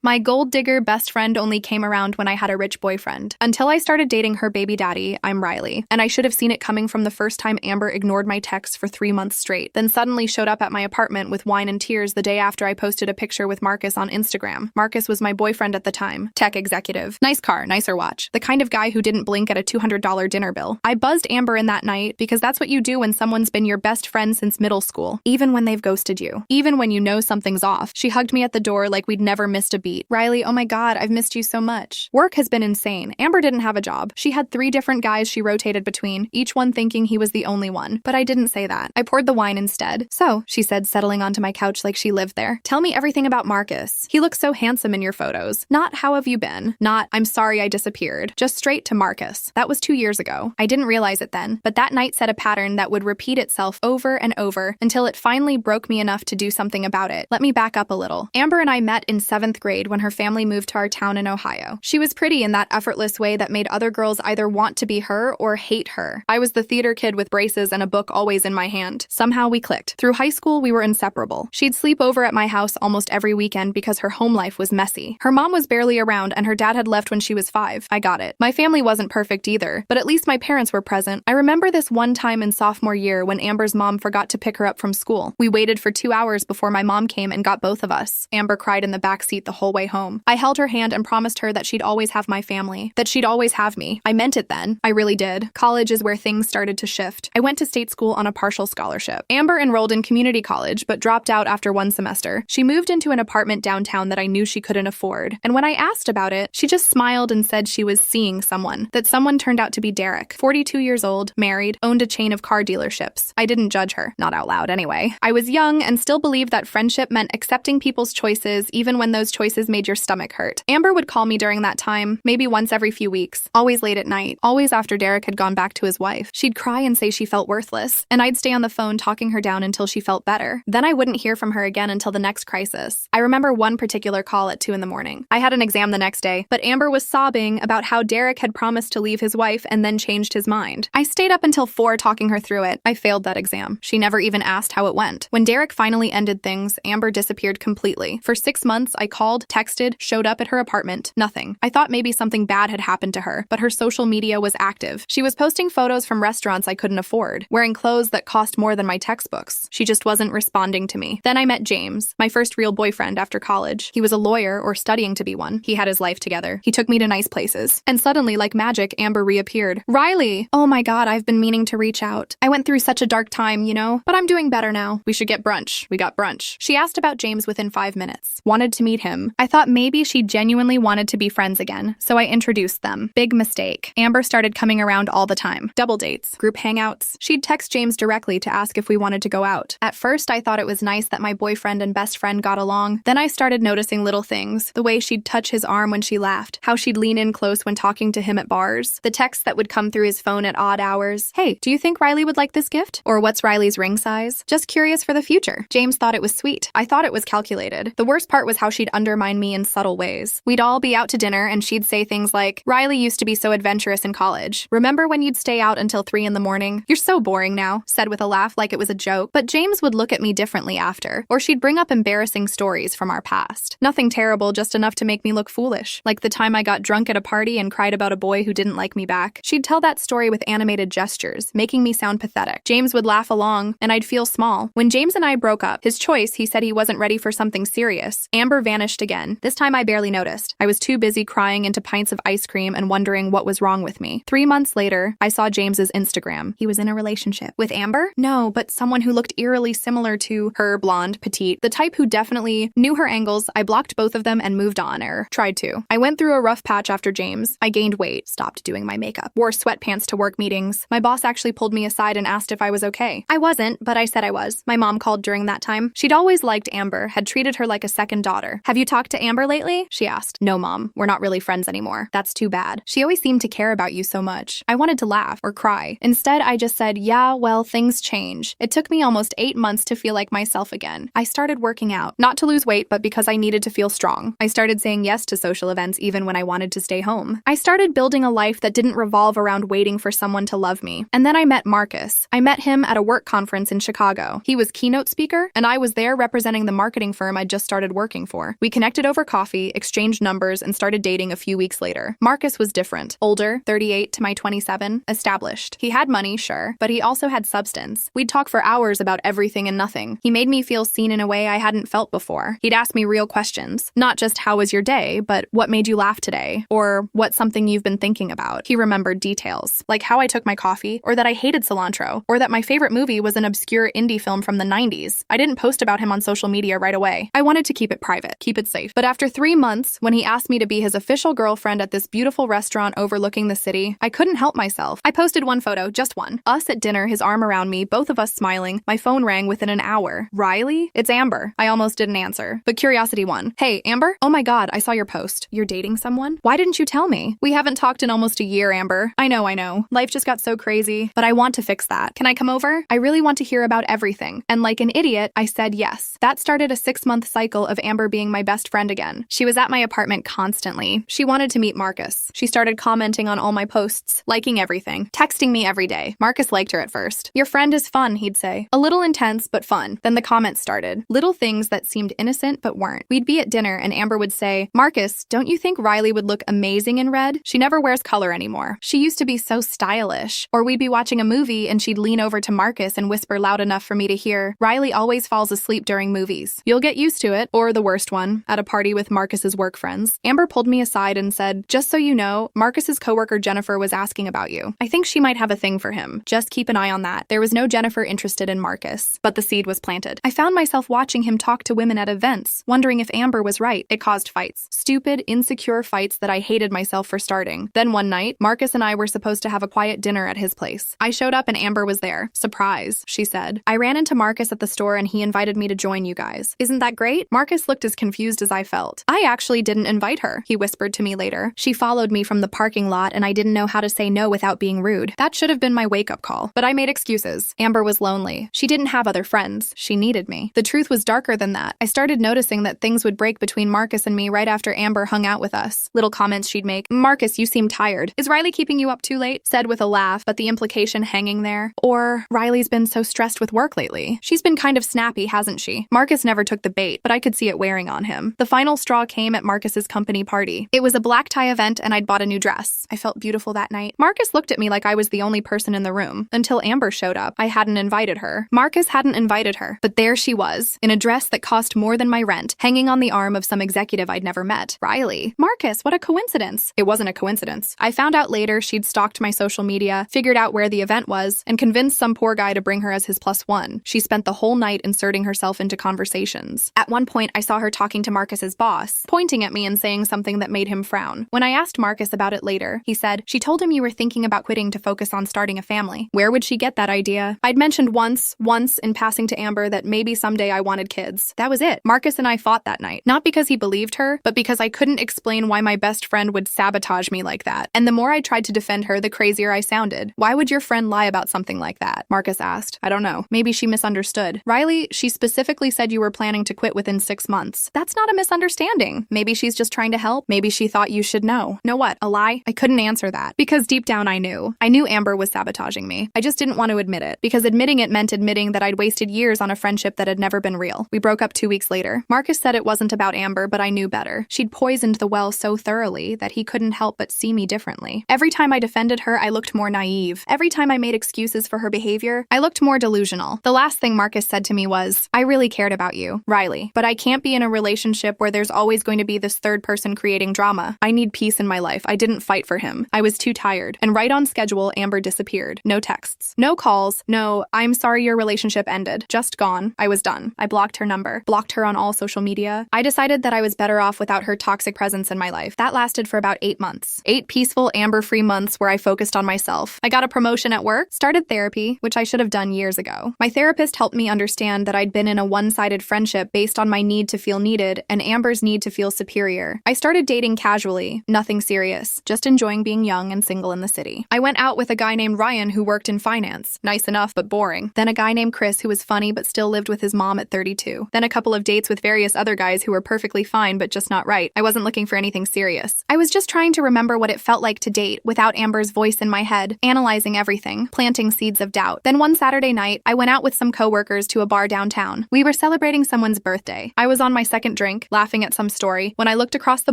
My gold digger best friend only came around when I had a rich boyfriend. Until I started dating her baby daddy, I'm Riley. And I should have seen it coming from the first time Amber ignored my texts for 3 months straight, then suddenly showed up at my apartment with wine and tears the day after I posted a picture with Marcus on Instagram. Marcus was my boyfriend at the time. Tech executive. Nice car, nicer watch. The kind of guy who didn't blink at a $200 dinner bill. I buzzed Amber in that night because that's what you do when someone's been your best friend since middle school. Even when they've ghosted you. Even when you know something's off. She hugged me at the door like we'd never missed a beat. Riley, oh my God, I've missed you so much. Work has been insane. Amber didn't have a job. She had 3 different guys she rotated between, each one thinking he was the only one. But I didn't say that. I poured the wine instead. So, she said, settling onto my couch like she lived there. Tell me everything about Marcus. He looks so handsome in your photos. Not how have you been? Not I'm sorry I disappeared. Just straight to Marcus. That was 2 years ago. I didn't realize it then, but that night set a pattern that would repeat itself over and over until it finally broke me enough to do something about it. Let me back up a little. Amber and I met in 7th grade when her family moved to our town in Ohio. She was pretty in that effortless way that made other girls either want to be her or hate her. I was the theater kid with braces and a book always in my hand. Somehow we clicked. Through high school, we were inseparable. She'd sleep over at my house almost every weekend because her home life was messy. Her mom was barely around and her dad had left when she was 5. I got it. My family wasn't perfect either, but at least my parents were present. I remember this one time in sophomore year when Amber's mom forgot to pick her up from school. We waited for 2 hours before my mom came and got both of us. Amber cried in the back seat the whole way home. I held her hand and promised her that she'd always have my family, that she'd always have me. I meant it then. I really did. College is where things started to shift. I went to state school on a partial scholarship. Amber enrolled in community college, but dropped out after 1 semester. She moved into an apartment downtown that I knew she couldn't afford. And when I asked about it, she just smiled and said she was seeing someone. That someone turned out to be Derek, 42 years old, married, owned a chain of car dealerships. I didn't judge her. Not out loud anyway. I was young and still believed that friendship meant accepting people's choices even when those choices made your stomach hurt. Amber would call me during that time, maybe once every few weeks, always late at night, always after Derek had gone back to his wife. She'd cry and say she felt worthless, and I'd stay on the phone talking her down until she felt better. Then I wouldn't hear from her again until the next crisis. I remember one particular call at 2 in the morning. I had an exam the next day, but Amber was sobbing about how Derek had promised to leave his wife and then changed his mind. I stayed up until 4 talking her through it. I failed that exam. She never even asked how it went. When Derek finally ended things, Amber disappeared completely. For 6 months, I called, texted, showed up at her apartment. Nothing. I thought maybe something bad had happened to her, but her social media was active. She was posting photos from restaurants I couldn't afford, wearing clothes that cost more than my textbooks. She just wasn't responding to me. Then I met James, my first real boyfriend after college. He was a lawyer or studying to be one. He had his life together. He took me to nice places. And suddenly, like magic, Amber reappeared. Riley! Oh my God, I've been meaning to reach out. I went through such a dark time, you know? But I'm doing better now. We should get brunch. We got brunch. She asked about James within 5 minutes. Wanted to meet him. I thought maybe she genuinely wanted to be friends again, so I introduced them. Big mistake. Amber started coming around all the time. Double dates, group hangouts. She'd text James directly to ask if we wanted to go out. At first, I thought it was nice that my boyfriend and best friend got along. Then I started noticing little things. The way she'd touch his arm when she laughed. How she'd lean in close when talking to him at bars. The texts that would come through his phone at odd hours. Hey, do you think Riley would like this gift? Or what's Riley's ring size? Just curious for the future. James thought it was sweet. I thought it was calculated. The worst part was how she'd undermine me in subtle ways. We'd all be out to dinner and she'd say things like, Riley used to be so adventurous in college. Remember when you'd stay out until 3 in the morning? You're so boring now, said with a laugh like it was a joke. But James would look at me differently after. Or she'd bring up embarrassing stories from our past. Nothing terrible, just enough to make me look foolish. Like the time I got drunk at a party and cried about a boy who didn't like me back. She'd tell that story with animated gestures, making me sound pathetic. James would laugh along, and I'd feel small. When James and I broke up, his choice, he said he wasn't ready for something serious. Amber vanished again. This time I barely noticed. I was too busy crying into pints of ice cream and wondering what was wrong with me. 3 months later, I saw James's Instagram. He was in a relationship. With Amber? No, but someone who looked eerily similar to her, blonde, petite, the type who definitely knew her angles. I blocked both of them and moved on, or tried to. I went through a rough patch after James. I gained weight, stopped doing my makeup, wore sweatpants to work meetings. My boss actually pulled me aside and asked if I was okay. I wasn't, but I said I was. My mom called during that time. She'd always liked Amber, had treated her like a second daughter. Have you talked to Amber lately? She asked. No, Mom. We're not really friends anymore. That's too bad. She always seemed to care about you so much. I wanted to laugh or cry. Instead, I just said, yeah, well, things change. It took me almost 8 months to feel like myself again. I started working out, not to lose weight, but because I needed to feel strong. I started saying yes to social events even when I wanted to stay home. I started building a life that didn't revolve around waiting for someone to love me. And then I met Marcus. I met him at a work conference in Chicago. He was keynote speaker, and I was there representing the marketing firm I'd just started working for. We connected connected over coffee, exchanged numbers, and started dating a few weeks later. Marcus was different. Older, 38 to my 27, established. He had money, sure, but he also had substance. We'd talk for hours about everything and nothing. He made me feel seen in a way I hadn't felt before. He'd ask me real questions. Not just how was your day, but what made you laugh today? Or what's something you've been thinking about? He remembered details, like how I took my coffee, or that I hated cilantro, or that my favorite movie was an obscure indie film from the 90s. I didn't post about him on social media right away. I wanted to keep it private, keep it safe. But after 3 months, when he asked me to be his official girlfriend at this beautiful restaurant overlooking the city, I couldn't help myself. I posted one photo, just one. Us at dinner, his arm around me, both of us smiling. My phone rang within an hour. Riley? It's Amber. I almost didn't answer, but curiosity won. Hey, Amber? Oh my God, I saw your post. You're dating someone? Why didn't you tell me? We haven't talked in almost a year, Amber. I know. Life just got so crazy, but I want to fix that. Can I come over? I really want to hear about everything. And like an idiot, I said yes. That started a 6-month cycle of Amber being my best friend again. She was at my apartment constantly. She wanted to meet Marcus. She started commenting on all my posts, liking everything, texting me every day. Marcus liked her at first. Your friend is fun, he'd say. A little intense, but fun. Then the comments started. Little things that seemed innocent but weren't. We'd be at dinner and Amber would say, Marcus, don't you think Riley would look amazing in red? She never wears color anymore. She used to be so stylish. Or we'd be watching a movie and she'd lean over to Marcus and whisper loud enough for me to hear, Riley always falls asleep during movies. You'll get used to it. Or the worst one, at a party with Marcus's work friends. Amber pulled me aside and said, just so you know, Marcus's coworker Jennifer was asking about you. I think she might have a thing for him. Just keep an eye on that. There was no Jennifer interested in Marcus, but the seed was planted. I found myself watching him talk to women at events, wondering if Amber was right. It caused fights. Stupid, insecure fights that I hated myself for starting. Then one night, Marcus and I were supposed to have a quiet dinner at his place. I showed up and Amber was there. Surprise, she said. I ran into Marcus at the store and he invited me to join you guys. Isn't that great? Marcus looked as confused as I felt. I actually didn't invite her, he whispered to me later. She followed me from the parking lot and I didn't know how to say no without being rude. That should have been my wake-up call, but I made excuses. Amber was lonely. She didn't have other friends. She needed me. The truth was darker than that. I started noticing that things would break between Marcus and me right after Amber hung out with us. Little comments she'd make. Marcus, you seem tired. Is Riley keeping you up too late? Said with a laugh, but the implication hanging there. Or, Riley's been so stressed with work lately. She's been kind of snappy, hasn't she? Marcus never took the bait, but I could see it wearing on him. The final straw came at Marcus's company party. It was a black tie event and I'd bought a new dress. I felt beautiful that night. Marcus looked at me like I was the only person in the room. Until Amber showed up. I hadn't invited her. Marcus hadn't invited her. But there she was, in a dress that cost more than my rent, hanging on the arm of some executive I'd never met. Riley. Marcus, what a coincidence. It wasn't a coincidence. I found out later she'd stalked my social media, figured out where the event was, and convinced some poor guy to bring her as his +1. She spent the whole night inserting herself into conversations. At one point, I saw her talking to Marcus's boss, pointing at me and saying something that made him frown. When I asked Marcus about it later, he said, she told him you were thinking about quitting to focus on starting a family. Where would she get that idea? I'd mentioned once in passing to Amber that maybe someday I wanted kids. That was it. Marcus and I fought that night. Not because he believed her, but because I couldn't explain why my best friend would sabotage me like that. And the more I tried to defend her, the crazier I sounded. Why would your friend lie about something like that? Marcus asked. I don't know. Maybe she misunderstood. Riley, she specifically said you were planning to quit within 6 months. That's not a misunderstanding. Maybe she's just trying to help. Maybe she thought you should know. Know what? A lie? I couldn't answer that. Because deep down I knew. I knew Amber was sabotaging me. I just didn't want to admit it. Because admitting it meant admitting that I'd wasted years on a friendship that had never been real. We broke up 2 weeks later. Marcus said it wasn't about Amber, but I knew better. She'd poisoned the well so thoroughly that he couldn't help but see me differently. Every time I defended her, I looked more naive. Every time I made excuses for her behavior, I looked more delusional. The last thing Marcus said to me was, I really cared about you, Riley, but I can't be in a relationship where there's always going to be this third person creating drama. I need peace in my life. I didn't fight for him. I was too tired. And right on schedule, Amber disappeared. No texts. No calls. No, I'm sorry your relationship ended. Just gone. I was done. I blocked her number. Blocked her on all social media. I decided that I was better off without her toxic presence in my life. That lasted for about 8 months. 8 peaceful, Amber-free months where I focused on myself. I got a promotion at work, started therapy, which I should have done years ago. My therapist helped me understand that I'd been in a one-sided friendship based on my need to feel needed and Amber's need to feel superior. I started dating casually, nothing serious, just enjoying being young and single in the city. I went out with a guy named Ryan who worked in finance. Nice enough, but boring. Then a guy named Chris who was funny but still lived with his mom at 32. Then a couple of dates with various other guys who were perfectly fine but just not right. I wasn't looking for anything serious. I was just trying to remember what it felt like to date without Amber's voice in my head, analyzing everything, planting seeds of doubt. Then one Saturday night, I went out with some coworkers to a bar downtown. We were celebrating someone's birthday. I was on my second drink, drink, laughing at some story, when I looked across the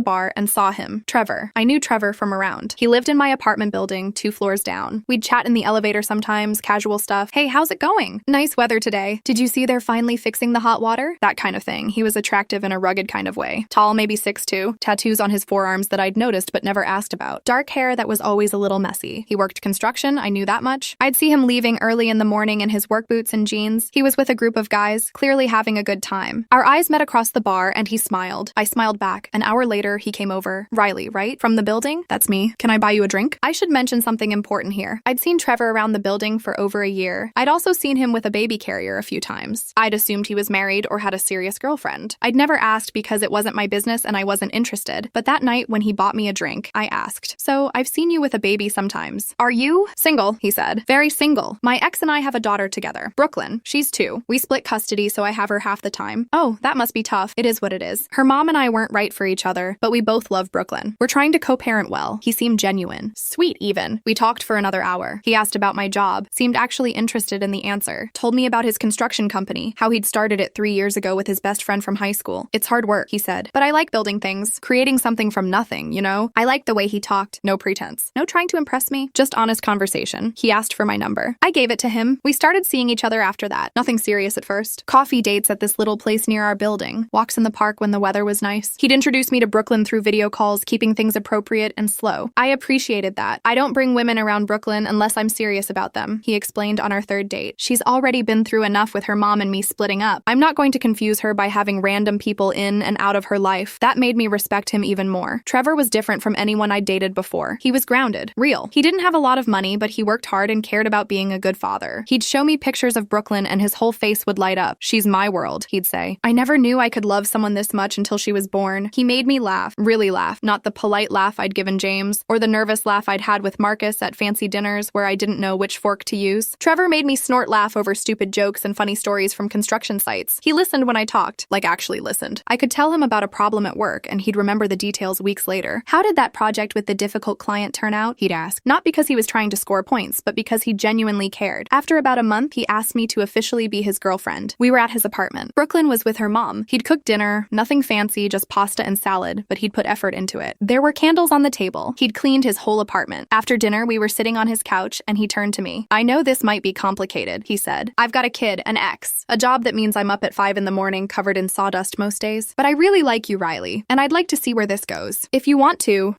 bar and saw him, Trevor. I knew Trevor from around. He lived in my apartment building, 2 floors down. We'd chat in the elevator sometimes, casual stuff. Hey, how's it going? Nice weather today. Did you see they're finally fixing the hot water? That kind of thing. He was attractive in a rugged kind of way. Tall, maybe 6'2", tattoos on his forearms that I'd noticed but never asked about. Dark hair that was always a little messy. He worked construction, I knew that much. I'd see him leaving early in the morning in his work boots and jeans. He was with a group of guys, clearly having a good time. Our eyes met across the bar and he smiled. I smiled back. An hour later, he came over. Riley, right? From the building? That's me. Can I buy you a drink? I should mention something important here. I'd seen Trevor around the building for over a year. I'd also seen him with a baby carrier a few times. I'd assumed he was married or had a serious girlfriend. I'd never asked because it wasn't my business and I wasn't interested. But that night when he bought me a drink, I asked, "So, I've seen you with a baby sometimes. Are you?" "Single," he said. "Very single. My ex and I have a daughter together. Brooklyn. She's 2. We split custody, so I have her half the time." "Oh, that must be tough." "It is what it is. Her mom and I weren't right for each other, but we both love Brooklyn. We're trying to co-parent well." He seemed genuine. Sweet, even. We talked for another hour. He asked about my job, seemed actually interested in the answer, told me about his construction company, how he'd started it 3 years ago with his best friend from high school. "It's hard work," he said, "but I like building things, creating something from nothing, you know?" I liked the way he talked. No pretense. No trying to impress me. Just honest conversation. He asked for my number. I gave it to him. We started seeing each other after that. Nothing serious at first. Coffee dates at this little place near our building. Walks in the park when the weather was nice. He'd introduce me to Brooklyn through video calls, keeping things appropriate and slow. I appreciated that. I don't bring women around Brooklyn unless I'm serious about them, he explained on our 3rd date. She's already been through enough with her mom and me splitting up. I'm not going to confuse her by having random people in and out of her life. That made me respect him even more. Trevor was different from anyone I'd dated before. He was grounded, real. He didn't have a lot of money, but he worked hard and cared about being a good father. He'd show me pictures of Brooklyn and his whole face would light up. "She's my world," he'd say. I never knew I could love someone this much until she was born. He made me laugh, really laugh, not the polite laugh I'd given James, or the nervous laugh I'd had with Marcus at fancy dinners where I didn't know which fork to use. Trevor made me snort laugh over stupid jokes and funny stories from construction sites. He listened when I talked, like actually listened. I could tell him about a problem at work and he'd remember the details weeks later. "How did that project with the difficult client turn out?" he'd ask. Not because he was trying to score points, but because he genuinely cared. After about a month, he asked me to officially be his girlfriend. We were at his apartment. Brooklyn was with her mom. He'd cook dinner, nothing fancy, just pasta and salad, but he'd put effort into it. There were candles on the table. He'd cleaned his whole apartment. After dinner, we were sitting on his couch and he turned to me. "I know this might be complicated," he said. "I've got a kid, an ex, a job that means I'm up at 5 in the morning covered in sawdust most days. But I really like you, Riley, and I'd like to see where this goes. If you want to,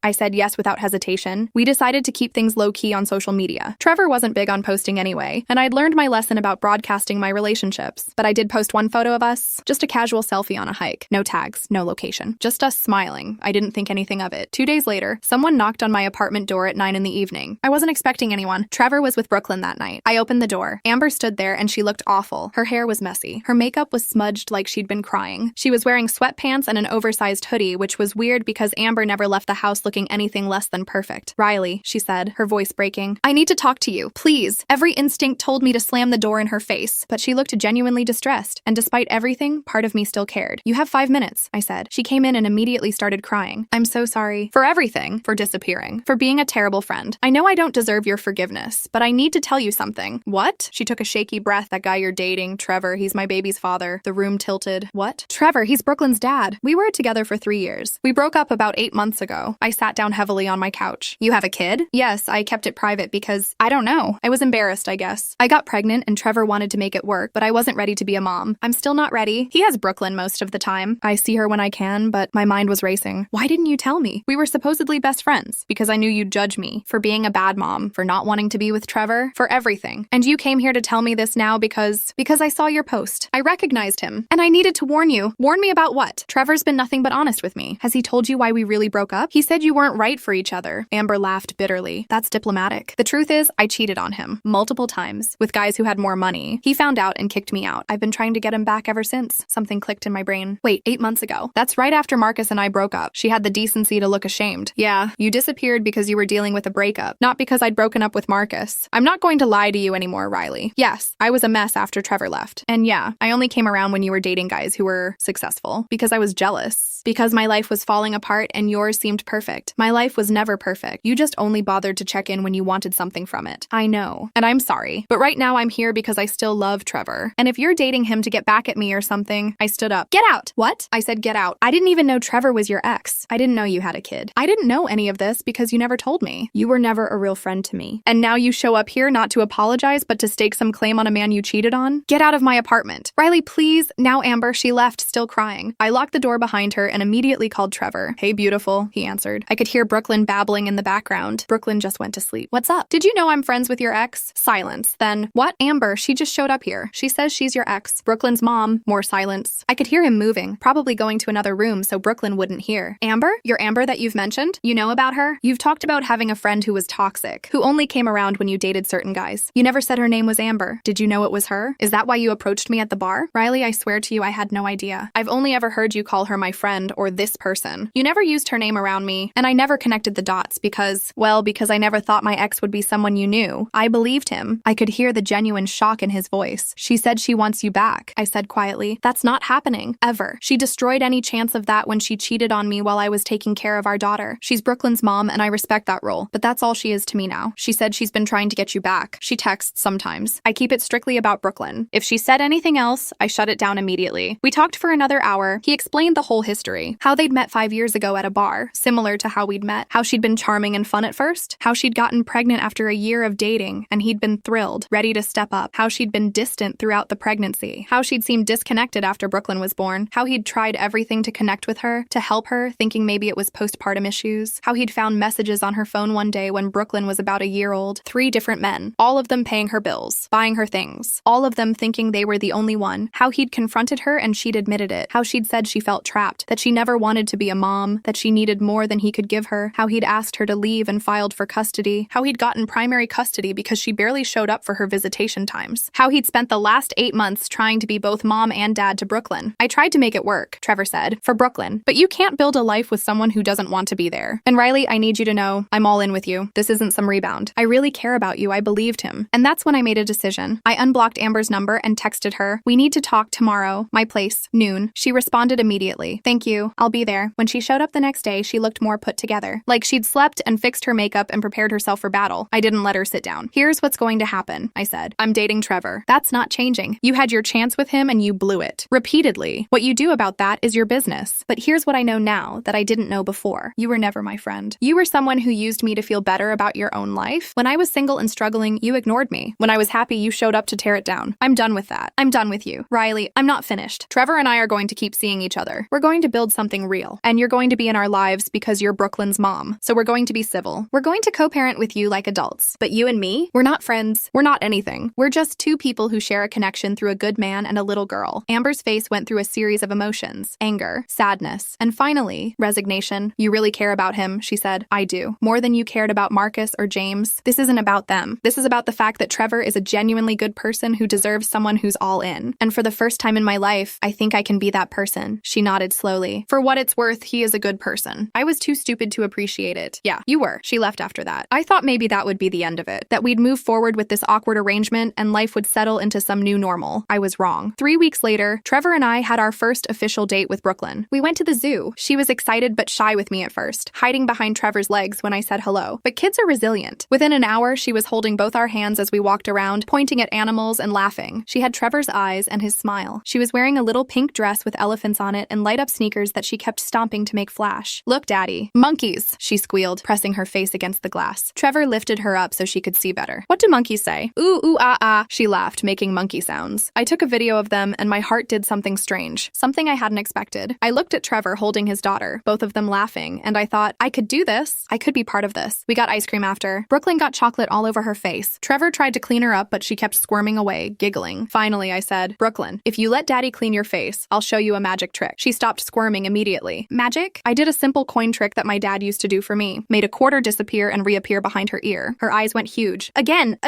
I said yes without hesitation. We decided to keep things low-key on social media. Trevor wasn't big on posting anyway, and I'd learned my lesson about broadcasting my relationships. But I did post one photo of us, just a casual selfie on a hike. No tags, no location. Just us smiling. I didn't think anything of it. 2 days later, someone knocked on my apartment door at 9 in the evening. I wasn't expecting anyone. Trevor was with Brooklyn that night. I opened the door. Amber stood there and she looked awful. Her hair was messy. Her makeup was smudged like she'd been crying. She was wearing sweatpants and an oversized hoodie, which was weird because Amber never left the house looking anything less than perfect. "Riley," she said, her voice breaking, "I need to talk to you. Please." Every instinct told me to slam the door in her face, but she looked genuinely distressed, and despite everything, part of me still cared. "You have 5 minutes," I said. She came in and immediately started crying. "I'm so sorry. For everything. For disappearing. For being a terrible friend. I know I don't deserve your forgiveness, but I need to tell you something." "What?" She took a shaky breath. "That guy you're dating, Trevor, he's my baby's father." The room tilted. "What?" "Trevor, he's Brooklyn's dad. We were together for 3 years. We broke up about 8 months ago." I sat down heavily on my couch. "You have a kid?" "Yes, I kept it private because, I don't know. I was embarrassed, I guess. I got pregnant and Trevor wanted to make it work, but I wasn't ready to be a mom. I'm still not ready. He has Brooklyn most of the time. I see her when I can, but my mind was racing. Why didn't you tell me? We were supposedly best friends. Because I knew you'd judge me. For being a bad mom. For not wanting to be with Trevor. For everything. And you came here to tell me this now because I saw your post. I recognized him. And I needed to warn you. Warn me about what? Trevor's been nothing but honest with me. Has he told you why we really broke up? He said you weren't right for each other." Amber laughed bitterly. "That's diplomatic. The truth is, I cheated on him. Multiple times. With guys who had more money. He found out and kicked me out. I've been trying to get him back ever since." Something clicked in my brain. Wait, 8 months ago. That's right after Marcus and I broke up. She had the decency to look ashamed. "Yeah, you disappeared because you were dealing with a breakup. Not because I'd broken up with Marcus. I'm not going to lie to you anymore, Riley. Yes, I was a mess after Trevor left. And yeah, I only came around when you were dating guys who were successful. Because I was jealous. Because my life was falling apart and yours seemed perfect. My life was never perfect. You just only bothered to check in when you wanted something from it. I know. And I'm sorry. But right now I'm here because I still love Trevor. And if you're dating him to get back at me or something," I stood up. "Get out. What? I said get out. I didn't even know Trevor was your ex. I didn't know you had a kid. I didn't know any of this because you never told me. You were never a real friend to me. And now you show up here not to apologize but to stake some claim on a man you cheated on? Get out of my apartment. Riley, please. Now Amber, she left, still crying. I locked the door behind her and immediately called Trevor. Hey, beautiful, he answered. I could hear Brooklyn babbling in the background. Brooklyn just went to sleep. What's up? Did you know I'm friends with your ex? Silence. Then, what? Amber, she just showed up here. She says she's your ex. Brooklyn's mom. More silence. I could hear him moving, probably going to another room so Brooklyn wouldn't hear. Amber? Your Amber that you've mentioned? You know about her? You've talked about having a friend who was toxic, who only came around when you dated certain guys. You never said her name was Amber. Did you know it was her? Is that why you approached me at the bar? Riley, I swear to you I had no idea. I've only ever heard you call her my friend or this person. You never used her name around me, and I never connected the dots because I never thought my ex would be someone you knew. I believed him. I could hear the genuine shock in his voice. She said she wants you back, I said quietly. That's not happening, ever. She destroyed any chance of that when she cheated on me while I was taking care of our daughter. She's Brooklyn's mom, and I respect that role, but that's all she is to me now. She said she's been trying to get you back. She texts sometimes. I keep it strictly about Brooklyn. If she said anything else, I shut it down immediately. We talked for another hour. He explained the whole history. How they'd met 5 years ago at a bar, similar to how we'd met. How she'd been charming and fun at first. How she'd gotten pregnant after a year of dating, and he'd been thrilled, ready to step up. How she'd been distant throughout the pregnancy. How she'd seemed disconnected after Brooklyn was born. How he'd tried everything to connect with her, to help her, thinking maybe it was postpartum issues. How he'd found messages on her phone one day when Brooklyn was about a year old. 3 different men, all of them paying her bills, buying her things, all of them thinking they were the only one. How he'd confronted her and she'd admitted it. How she'd said she felt trapped, that she never wanted to be a mom, that she needed more than he could give her. How he'd asked her to leave and filed for custody. How he'd gotten primary custody because she barely showed up for her visitation times. How he'd spent the last 8 months trying to be both mom and dad to Brooklyn. I tried to make it work, Trevor said, for Brooklyn, but you can't build a life with someone who doesn't want to be there. And Riley, I need you to know, I'm all in with you. This isn't some rebound. I really care about you. I believed him. And that's when I made a decision. I unblocked Amber's number and texted her, we need to talk tomorrow. My place, noon. She responded immediately. Thank you. I'll be there. When she showed up the next day, she looked more put together. Like she'd slept and fixed her makeup and prepared herself for battle. I didn't let her sit down. Here's what's going to happen, I said. I'm dating Trevor. That's not changing. You had your chance with him and you blew it. Repeatedly. What you do about that is your business. But here's what I know now that I didn't know before. You were never my friend. You were someone who used me to feel better about your own life. When I was single and struggling, you ignored me. When I was happy, you showed up to tear it down. I'm done with that. I'm done with you. Riley, I'm not finished. Trevor and I are going to keep seeing each other. We're going to build something real. And you're going to be in our lives because you're Brooklyn's mom. So we're going to be civil. We're going to co-parent with you like adults. But you and me, we're not friends. We're not anything. We're just 2 people who share a connection through a good man and a little girl. Amber's face went through a series of emotions. Anger, sadness, and finally, resignation. You really care about him, she said. I do. More than you cared about Marcus or James. This isn't about them. This is about the fact that Trevor is a genuinely good person who deserves someone who's all in. And for the first time in my life, I think I can be that person. She nodded slowly. For what it's worth, he is a good person. I was too stupid to appreciate it. Yeah, you were. She left after that. I thought maybe that would be the end of it. That we'd move forward with this awkward arrangement and life would settle into some new normal. I was wrong. 3 weeks later, Trevor and I had our first official date with Brooklyn. We went to the zoo. She was excited but shy with me at first, hiding behind Trevor's legs when I said hello. But kids are resilient. Within an hour, she was holding both our hands as we walked around, pointing at animals and laughing. She had Trevor's eyes and his smile. She was wearing a little pink dress with elephants on it and light-up sneakers that she kept stomping to make flash. Look, Daddy. Monkeys, she squealed, pressing her face against the glass. Trevor lifted her up so she could see better. What do monkeys say? Ooh, ooh, ah, ah, she laughed, making monkey sounds. I took a video of them and my heart did something strange, something I hadn't expected. I looked at Trevor holding his daughter, both of them laughing, and I thought, I could do this. I could be part of this. We got ice cream after. Brooklyn got chocolate all over her face. Trevor tried to clean her up, but she kept squirming away, giggling. Finally, I said, Brooklyn, if you let Daddy clean your face, I'll show you a magic trick. She stopped squirming immediately. Magic? I did a simple coin trick that my dad used to do for me. Made a quarter disappear and reappear behind her ear. Her eyes went huge. Again!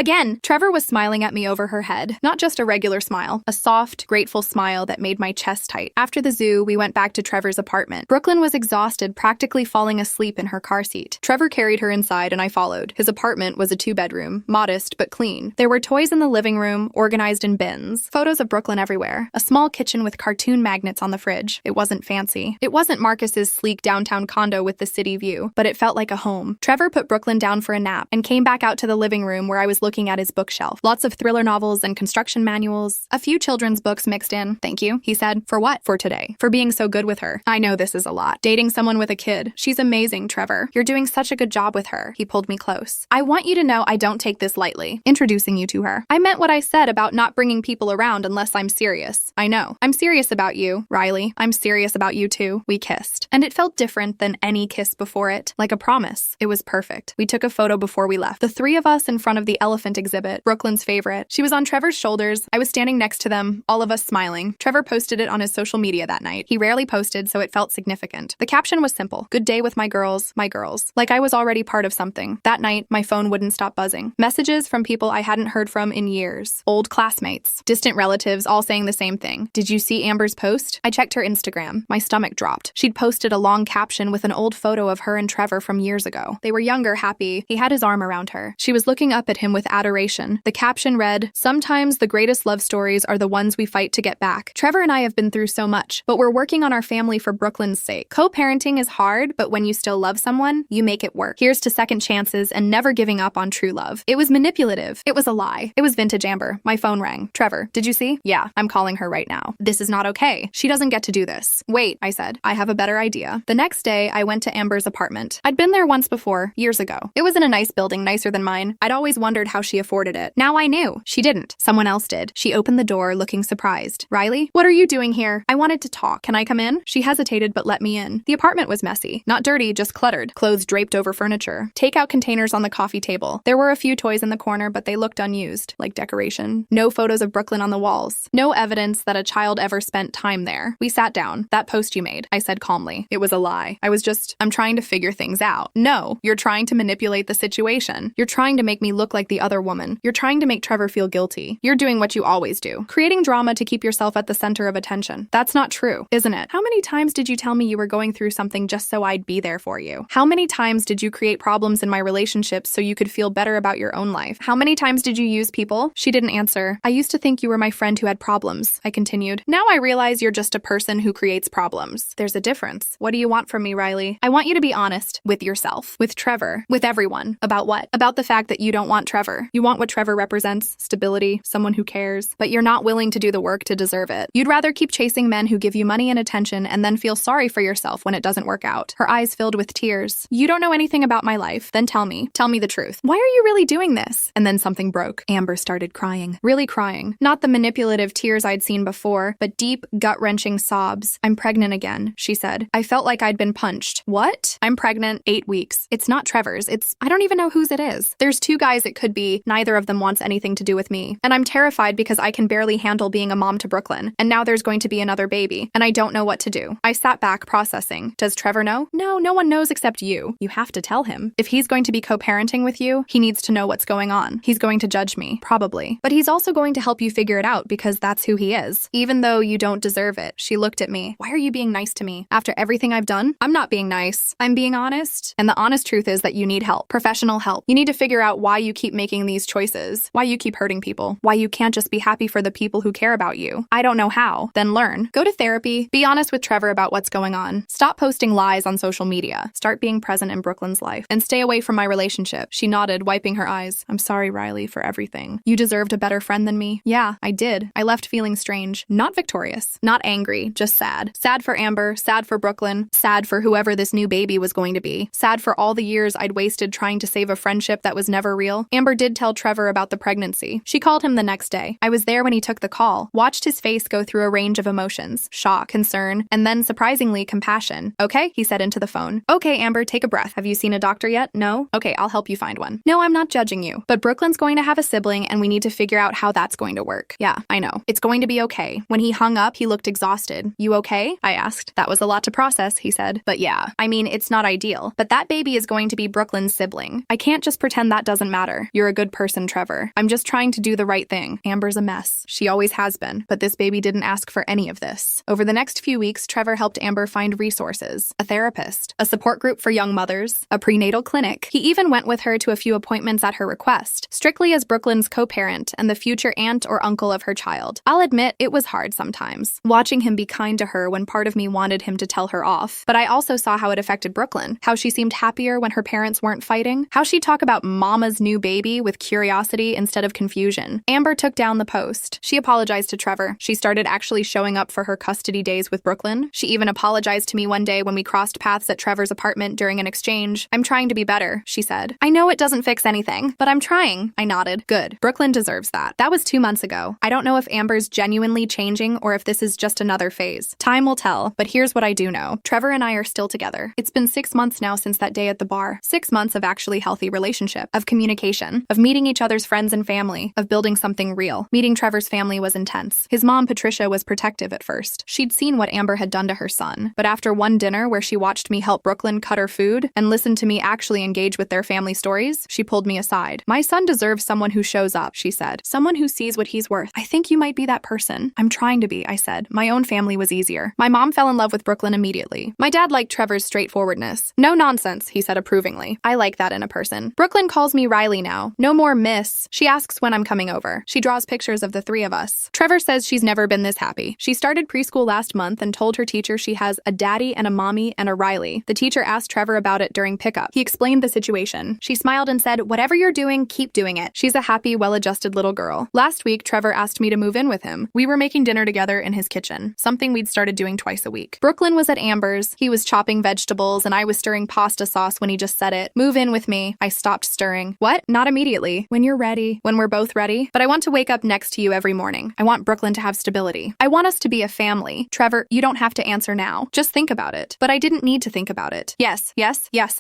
Trevor was smiling at me over her head. Not just a regular smile. A soft, grateful smile that made my chest tight. After the zoo, we went back to Trevor's apartment. Brooklyn was exhausted, practically falling asleep in her car seat. Trevor carried her inside and I followed. His apartment was a 2-bedroom, modest but clean. There were toys in the living room, organized in bins. Photos of Brooklyn everywhere. A small kitchen with cartoon magnets on the fridge. It wasn't fancy. It wasn't Marcus's sleek downtown condo with the city view, but it felt like a home. Trevor put Brooklyn down for a nap and came back out to the living room where I was looking at his bookshelf. Lots of thriller novels and construction manuals. A few children's books mixed in. Thank you, he said. For what? For today. For being so good with her. I know this is a lot. Dating someone with a kid. She's amazing, Trevor. You're doing such a good job with her. He pulled me close. I want you to know I don't take this lightly. Introducing you to her. I meant what I said about not bringing people around unless I'm serious. I know. I'm serious about you, Riley. I'm serious about you too. We kissed. And it felt different than any kiss before it. Like a promise. It was perfect. We took a photo before we left. The three of us in front of the elephant exhibit, Brooklyn's favorite. She was on Trevor's shoulders. I was standing next to them, all of us smiling. Trevor posted it on his social media that night. He rarely posted, so it felt significant. The caption was simple. Good day with my girls, my girls. Like I was already part of something. That night, my phone wouldn't stop buzzing. Messages from people I hadn't heard from in years. Old classmates. Distant relatives all saying the same thing. Did you see Amber's post? I checked her Instagram. My stomach dropped. She'd posted a long caption with an old photo of her and Trevor from years ago. They were younger, happy. He had his arm around her. She was looking up at him with adoration. The caption read, "Sometimes the greatest love stories are the ones we fight to get back. Trevor and I have been through so much, but we're working on our family for Brooklyn's sake. Co-parenting is hard, but when you still love someone, you make it work. Here's to second chances and never giving up on true love." It was manipulative. It was a lie. It was vintage Amber. My phone rang. Trevor, did you see? Yeah, I'm calling her right now. This is not okay. She doesn't get to do this. Wait, I said. I have a better idea. The next day, I went to Amber's apartment. I'd been there once before, years ago. It was in a nice building, nicer than mine. I'd always wondered how she afforded it. Now I knew. She didn't. Someone else did. She opened the door, looking surprised. Riley, what are you doing here? I wanted to talk. Can I come in? She hesitated but let me in. The apartment was messy. Not dirty, just cluttered. Clothes draped over furniture. Takeout containers on the coffee table. There were a few toys in the corner, but they looked unused, like decoration. No photos of Brooklyn on the walls. No evidence that a child ever spent time there. We sat down. That post you made, I said calmly. It was a lie. I'm trying to figure things out. No, you're trying to manipulate the situation. You're trying to make me look like the other woman. You're trying to make Trevor feel guilty. You're doing what you always do. Creating drama to keep yourself at the center of attention. That's not true, isn't it? How many times did you tell me you were going through something just so I'd be there for you? How many times did you create problems in my relationships so you could feel better about your own life? How many times did you use people? She didn't answer. I used to think you were my friend who had problems, I continued. Now I realize you're just a person who creates problems. There's a difference. What do you want from me, Riley? I want you to be honest with yourself, with Trevor, with everyone. About what? About the fact that you don't want Trevor. You want what Trevor represents, stability, someone who cares, but you're not willing to do the work to deserve it. You'd rather keep chasing men who give you money and attention and then feel sorry for yourself when it doesn't work out. Her eyes filled with tears. You don't know anything about my life. Then tell me the truth. Why are you really doing this? And then something broke. Amber started crying. Really crying. Not the manipulative tears I'd seen before, but deep, gut-wrenching sobs. I'm pregnant again, she said. I felt like I'd been punched. What? I'm pregnant, 8 weeks. It's not Trevor's. I don't even know whose it is. There's 2 guys it could be. Neither of them wants anything to do with me. And I'm terrified because I can barely handle being a mom to Brooklyn. And now there's going to be another baby. And I don't know what to do. I sat back processing. Does Trevor know? No, no one knows except you. You have to tell him. If he's going to be co-parenting with you, he needs to know what's going on. He's going to judge me, probably. But he's also going to help you figure it out because that's who he is. Even though you don't deserve it. She looked at me. Why are you being nice to me? After everything I've done? I'm not being nice. I'm being honest. And the honest truth is that you need help. Professional help. You need to figure out why you keep making these choices. Why you keep hurting people. Why you can't just be happy for the people who care about you. I don't know how. Then learn. Go to therapy. Be honest with Trevor about what's going on. Stop posting lies on social media. Start being present in Brooklyn's life. And stay away from my relationship. She nodded, wiping her eyes. I'm sorry, Riley, for everything. You deserved a better friend than me. Yeah, I did. I left feeling strange. Not victorious. Not angry. Just sad. Sad for Amber. Sad for Brooklyn. Sad for whoever this new baby was going to be. Sad for all the years I'd wasted trying to save a friendship that was never real. Amber did tell Trevor about the pregnancy. She called him the next day. I was there when he took the call. Watched his face go through a range of emotions. Shock, concern, and then surprisingly compassion. Okay, he said into the phone. Okay, Amber, take a breath. Have you seen a doctor yet? No? Okay, I'll help you find one. No, I'm not judging you. But Brooklyn's going to have a sibling and we need to figure out how that's going to work. Yeah, I know. It's going to be okay. When he hung up, he looked exhausted. You okay? I asked. That was a lot to process, he said. But yeah, I mean, it's not ideal. But that baby is going to be Brooklyn's sibling. I can't just pretend that doesn't matter. You're a good person, Trevor. I'm just trying to do the right thing. Amber's a mess. She always has been. But this baby didn't ask for any of this. Over the next few weeks, Trevor helped Amber find resources, a therapist, a support group for young mothers, a prenatal clinic. He even went with her to a few appointments at her request, strictly as Brooklyn's co-parent and the future aunt or uncle of her child. I'll admit, it was hard sometimes, watching him be kind to her when part of me wanted him to tell her off. But I also saw how it affected Brooklyn, how she seemed happier when her parents weren't fighting, how she'd talk about mama's new baby with curiosity instead of confusion. Amber took down the post. She apologized to Trevor. She started actually showing up for her custody days with Brooklyn. She even apologized to me one day when we crossed paths at Trevor's apartment during an exchange. "I'm trying to be better," she said. "I know it doesn't fix anything, but I'm trying." I nodded. "Good. Brooklyn deserves that." That was 2 months ago. I don't know if Amber's genuinely changing or if this is just another phase. Time will tell, but here's what I do know. Trevor and I are still together. It's been 6 months now since that day at the bar. 6 months of actually healthy relationship, of communication, of meeting each other's friends and family, of building something real. Meeting Trevor's family was intense. His mom, Patricia, was protective at first. She'd seen what Amber had done to her son. But after one dinner where she watched me help Brooklyn cut her food and listened to me actually engage with their family stories, she pulled me aside. "My son deserves someone who shows up," she said. "Someone who sees what he's worth. I think you might be that person." "I'm trying to be," I said. My own family was easier. My mom fell in love with Brooklyn immediately. My dad liked Trevor's straightforwardness. "No nonsense," he said approvingly. "I like that in a person." Brooklyn calls me Riley now. No more miss. She asks when I'm coming over. She draws pictures of the three of us. Trevor says she's never been this happy. She started preschool last month and told her teacher she has a daddy and a mommy and a Riley. The teacher asked Trevor about it during pickup. He explained the situation. She smiled and said, "Whatever you're doing, keep doing it." She's a happy, well-adjusted little girl. Last week, Trevor asked me to move in with him. We were making dinner together in his kitchen, something we'd started doing twice a week. Brooklyn was at Amber's. He was chopping vegetables and I was stirring pasta sauce when he just said it. "Move in with me." I stopped stirring. "What? Not immediately. When you're ready. When we're both ready. But I want to wake up next to you every morning. I want Brooklyn to have stability. I want us to be a family." "Trevor, you don't have to answer now. Just think about it." But I didn't need to think about it. Yes,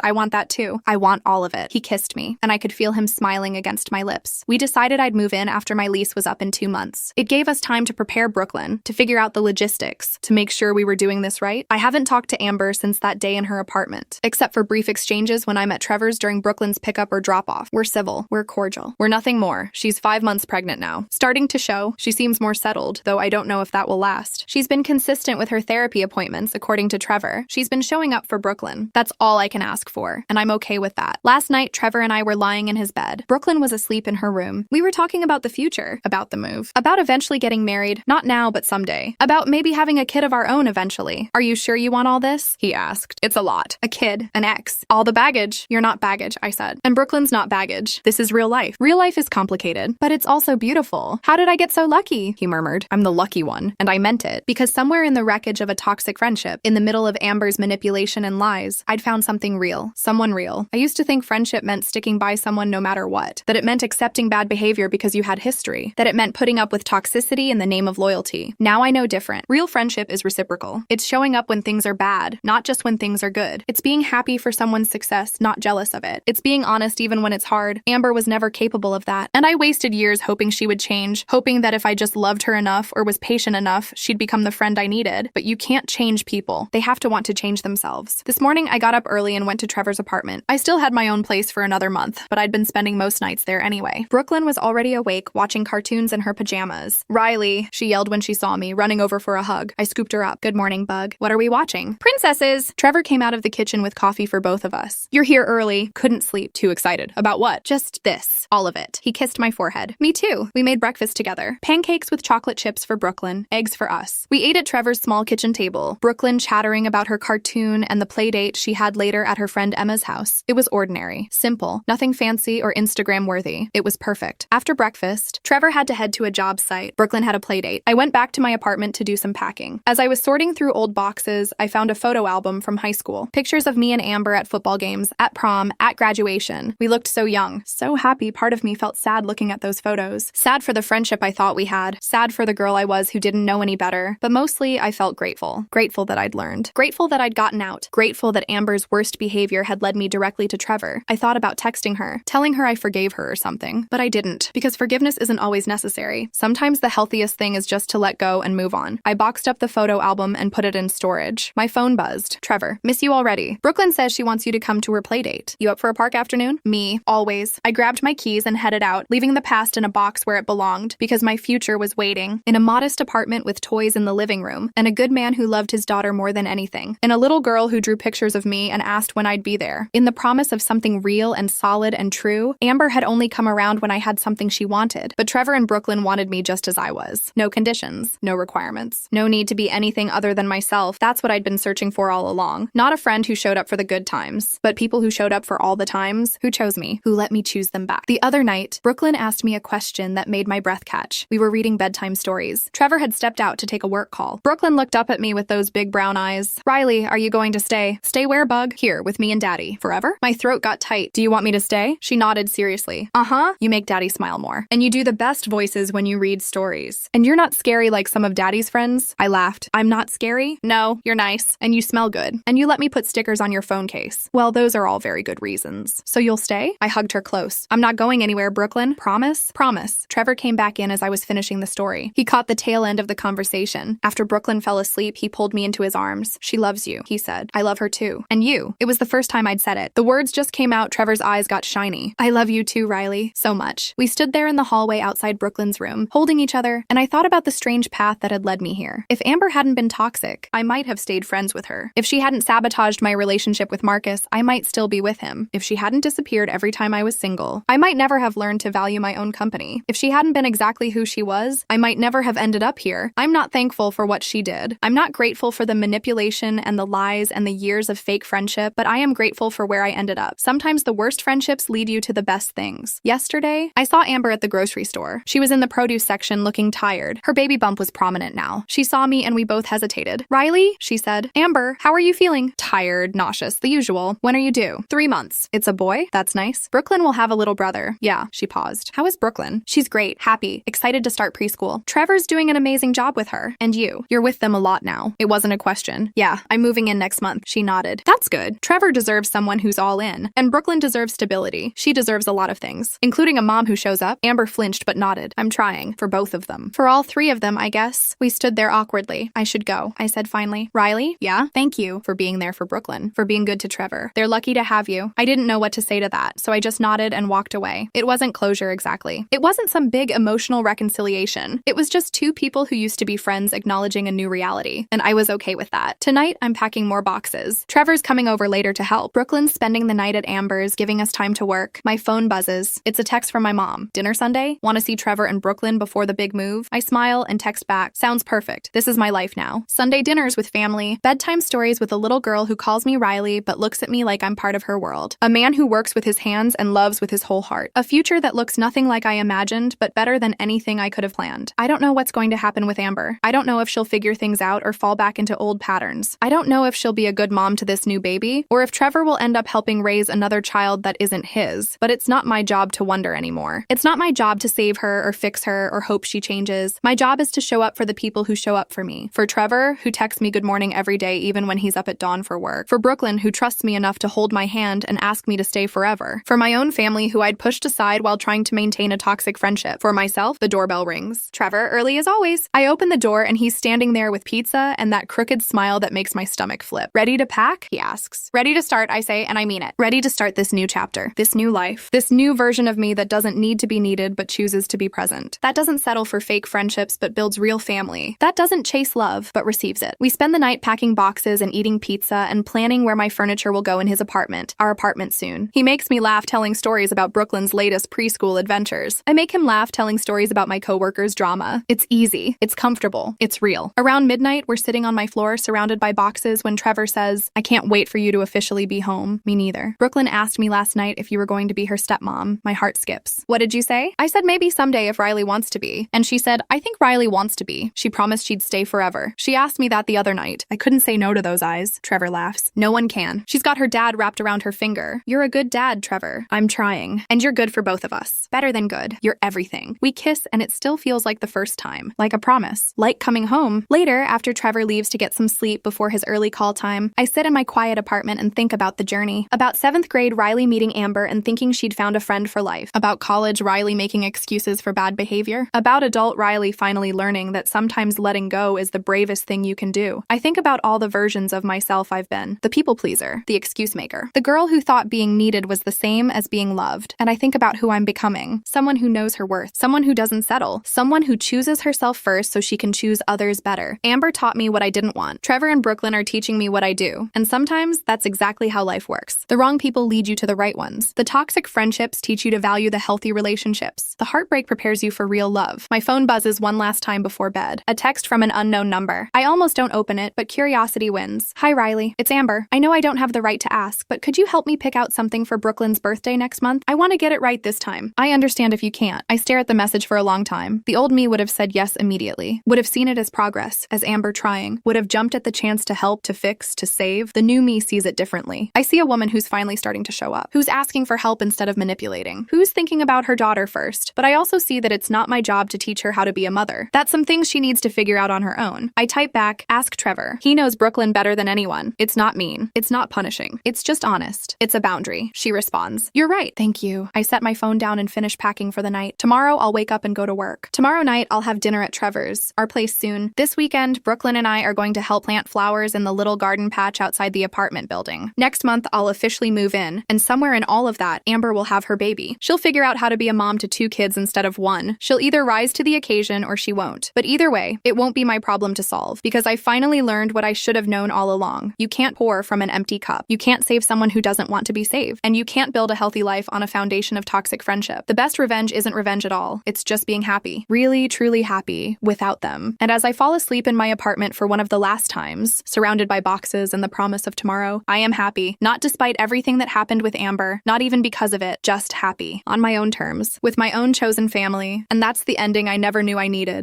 I want that too. I want all of it. He kissed me, and I could feel him smiling against my lips. We decided I'd move in after my lease was up in 2 months. It gave us time to prepare Brooklyn, to figure out the logistics, to make sure we were doing this right. I haven't talked to Amber since that day in her apartment, except for brief exchanges when I'm at Trevor's during Brooklyn's pickup or drop-off. We're civil. We're cordial. We're nothing more. She's 5 months pregnant now. Starting to show. She seems more settled, though I don't know if that will last. She's been consistent with her therapy appointments, according to Trevor. She's been showing up for Brooklyn. That's all I can ask for, and I'm okay with that. Last night, Trevor and I were lying in his bed. Brooklyn was asleep in her room. We were talking about the future, about the move, about eventually getting married, not now, but someday, about maybe having a kid of our own eventually. "Are you sure you want all this?" he asked. "It's a lot. A kid, an ex, all the baggage." "You're not baggage," I said. "And Brooklyn's not baggage. This is real life. Real life is complicated, but it's also beautiful." "How did I get so lucky?" he murmured. "I'm the lucky one." And I meant it, because somewhere in the wreckage of a toxic friendship, in the middle of Amber's manipulation and lies, I'd found something real, someone real. I used to think friendship meant sticking by someone no matter what, that it meant accepting bad behavior because you had history, that it meant putting up with toxicity in the name of loyalty. Now I know different. Real friendship is reciprocal. It's showing up when things are bad, not just when things are good. It's being happy for someone's success, not jealous of it. It's being honest even when it's hard. Amber was never capable of that, and I wasted years hoping she would change, hoping that if I just loved her enough or was patient enough, she'd become the friend I needed. But you can't change people. They have to want to change themselves. This morning, I got up early and went to Trevor's apartment. I still had my own place for another month, but I'd been spending most nights there anyway. Brooklyn was already awake, watching cartoons in her pajamas. "Riley," she yelled when she saw me, running over for a hug. I scooped her up. "Good morning, bug. What are we watching?" "Princesses." Trevor came out of the kitchen with coffee for both of us. "You're here early." Couldn't sleep. Too excited. "About what?" "Just this. All of it." He kissed my forehead. "Me too." We made breakfast together. Pancakes with chocolate chips for Brooklyn, eggs for us. We ate at Trevor's small kitchen table, Brooklyn chattering about her cartoon and the play date she had later at her friend Emma's house. It was ordinary, simple, nothing fancy or Instagram worthy. It was perfect. After breakfast, Trevor had to head to a job site. Brooklyn had a play date. I went back to my apartment to do some packing. As I was sorting through old boxes, I found a photo album from high school. Pictures of me and Amber at football games, at prom, at graduation. We looked so young, so happy. Part of me felt sad looking at those photos. Sad for the friendship I thought we had. Sad for the girl I was who didn't know any better. But mostly, I felt grateful. Grateful that I'd learned. Grateful that I'd gotten out. Grateful that Amber's worst behavior had led me directly to Trevor. I thought about texting her, telling her I forgave her or something. But I didn't, because forgiveness isn't always necessary. Sometimes the healthiest thing is just to let go and move on. I boxed up the photo album and put it in storage. My phone buzzed. "Trevor, miss you already. Brooklyn says she wants you to come to her play date. You up for a park afternoon?" Me, always. I grabbed my keys and headed out, leaving the past in a box where it belonged, because my future was waiting. In a modest apartment with toys in the living room, and a good man who loved his daughter more than anything, and a little girl who drew pictures of me and asked when I'd be there. In the promise of something real and solid and true, Amber had only come around when I had something she wanted, but Trevor and Brooklyn wanted me just as I was. No conditions, no requirements, no need to be anything other than myself. That's what I'd been searching for all along. Not a friend who showed up for the good times, but people who showed up for all the times, who chose me, who let me choose them back. The other night, Brooklyn asked me a question that made my breath catch. We were reading bedtime stories. Trevor had stepped out to take a work call. Brooklyn looked up at me with those big brown eyes. Riley, are you going to stay? Stay where, bug? Here, with me and Daddy. Forever? My throat got tight. Do you want me to stay? She nodded seriously. Uh-huh. You make Daddy smile more. And you do the best voices when you read stories. And you're not scary like some of Daddy's friends? I laughed. I'm not scary? No, you're nice. And you smell good. And you let me put stickers on your phone case. Well, those are all very good reasons. So you'll stay? I hugged her close. I'm not going anywhere, Brooklyn. Promise? Promise. Trevor came back in as I was finishing the story. He caught the tail end of the conversation. After Brooklyn fell asleep, he pulled me into his arms. She loves you, he said. I love her too. And you. It was the first time I'd said it. The words just came out. Trevor's eyes got shiny. I love you too, Riley. So much. We stood there in the hallway outside Brooklyn's room, holding each other, and I thought about the strange path that had led me here. If Amber hadn't been toxic, I might have stayed friends with her. If she hadn't sabotaged my relationship with Marcus, I might still be with him. If she hadn't disappeared every time I was single, I might never have learned to value my own company. If she hadn't been exactly who she was, I might never have ended up here. I'm not thankful for what she did. I'm not grateful for the manipulation and the lies and the years of fake friendship, but I am grateful for where I ended up. Sometimes the worst friendships lead you to the best things. Yesterday, I saw Amber at the grocery store. She was in the produce section looking tired. Her baby bump was prominent now. She saw me and we both hesitated. Riley, she said. Amber, how are you feeling? Tired, nauseous, the usual. When are you due? 3 months. It's a boy? That's nice. Brooklyn will have a little brother. Yeah, she paused. How is Brooklyn? She's great, happy, excited to start preschool. Trevor's doing an amazing job with her. And you? You're with them a lot now. It wasn't a question. Yeah, I'm moving in next month. She nodded. That's good. Trevor deserves someone who's all in. And Brooklyn deserves stability. She deserves a lot of things, including a mom who shows up. Amber flinched but nodded. I'm trying. For both of them. For all three of them, I guess. We stood there awkwardly. I should go, I said finally. Riley? Yeah? Thank you for being there for Brooklyn. For being good to Trevor. They're lucky to have you. I didn't know what to say to that, so I just nodded and walked away. It wasn't closure exactly. It wasn't some big emotional reconciliation. It was just two people who used to be friends acknowledging a new reality. And I was okay with that. Tonight, I'm packing more boxes. Trevor's coming over later to help. Brooklyn's spending the night at Amber's, giving us time to work. My phone buzzes. It's a text from my mom. Dinner Sunday? Want to see Trevor and Brooklyn before the big move? I smile and text back. Sounds perfect. This is my life now. Sunday dinners with family. Bedtime stories with a little girl who calls me Riley but looks at me like I'm part of her world. A man who works with his hands and loves with his whole heart. A future that looks nothing like I imagined, but better than anything I could have planned. I don't know what's going to happen with Amber. I don't know if she'll figure things out or fall back into old patterns. I don't know if she'll be a good mom to this new baby, or if Trevor will end up helping raise another child that isn't his. But it's not my job to wonder anymore. It's not my job to save her or fix her or hope she changes. My job is to show up for the people who show up for me. For Trevor, who texts me good morning every day even when he's up at dawn for work. For Brooklyn, who trusts me enough to hold my hand and ask me to stay forever. For my own family, who I'd pushed aside while trying to maintain a toxic friendship. For myself, the doorbell rings. Trevor, early as always. I open the door and he's standing there with pizza and that crooked smile that makes my stomach flip. Ready to pack? He asks. Ready to start, I say, and I mean it. Ready to start this new chapter. This new life. This new version of me that doesn't need to be needed but chooses to be present. That doesn't settle for fake friendships but builds real family. That doesn't chase love but receives it. We spend the night packing boxes and eating pizza and planning where my furniture will go in his apartment. Our apartment soon. He makes me laugh telling stories about Brooklyn's latest preschool adventures. I make him laugh telling stories about my coworkers' drama. It's easy. It's comfortable. It's real. Around midnight, we're sitting on my floor surrounded by boxes when Trevor says, I can't wait for you to officially be home. Me neither. Brooklyn asked me last night if you were going to be her stepmom. My heart skips. What did you say? I said maybe someday if Riley wants to be. And she said, I think Riley wants to be. She promised she'd stay forever. She asked me that the other night. I couldn't say no to those eyes. Trevor laughs. No one can. She's got her dad wrapped around her finger. You're a good dad, Trevor. I'm trying. And you're good for both of us. Better than good. You're everything. We kiss and it still feels like the first time. Like a promise. Like coming home. Later, after Trevor leaves to get some sleep before his early call time, I sit in my quiet apartment and think about the journey. About 7th grade Riley meeting Amber and thinking she'd found a friend for life. About college Riley making excuses for bad behavior. About adult Riley finally learning that sometimes letting go is the bravest thing you can do. I think about all the versions of myself I've been. The people pleaser. The excuse maker. The girl who thought being needed was the same as being loved. And I think about who I'm becoming. Someone who knows her worth. Someone who doesn't settle. Someone who chooses herself first so she can choose others better. Amber taught me what I didn't want. Trevor and Brooklyn are teaching me what I do. And sometimes that's exactly how life works. The wrong people lead you to the right ones. The toxic friendships teach you to value the healthy relationships. The heartbreak prepares you for real love. My phone buzzes one last time before bed. A text from an unknown number. I almost don't open it, but curiosity wins. Hi, Riley. It's Amber. I know I don't have the right to ask, but could you help me pick out something for Brooklyn's birthday next month? I want to get it right this time. I understand if you can't. I stare at the message for a long time. The old me would have said yes immediately. immediately, would have seen it as progress, as Amber trying, would have jumped at the chance to help, to fix, to save. The new me sees it differently. I see a woman who's finally starting to show up, who's asking for help instead of manipulating, who's thinking about her daughter first. But I also see that it's not my job to teach her how to be a mother. That's some things she needs to figure out on her own. I type back, ask Trevor. He knows Brooklyn better than anyone. It's not mean. It's not punishing. It's just honest. It's a boundary. She responds, you're right. Thank you. I set my phone down and finish packing for the night. Tomorrow I'll wake up and go to work. Tomorrow night I'll have dinner at Trevor's, our place soon. This weekend, Brooklyn and I are going to help plant flowers in the little garden patch outside the apartment building. Next month I'll officially move in, and somewhere in all of that, Amber will have her baby. She'll figure out how to be a mom to 2 kids instead of 1. She'll either rise to the occasion or she won't. But either way, it won't be my problem to solve, because I finally learned what I should have known all along. You can't pour from an empty cup. You can't save someone who doesn't want to be saved. And you can't build a healthy life on a foundation of toxic friendship. The best revenge isn't revenge at all. It's just being happy. Really, truly happy without them. And as I fall asleep in my apartment for one of the last times, surrounded by boxes and the promise of tomorrow, I am happy. Not despite everything that happened with Amber, not even because of it, just happy. On my own terms, with my own chosen family, and that's the ending I never knew I needed.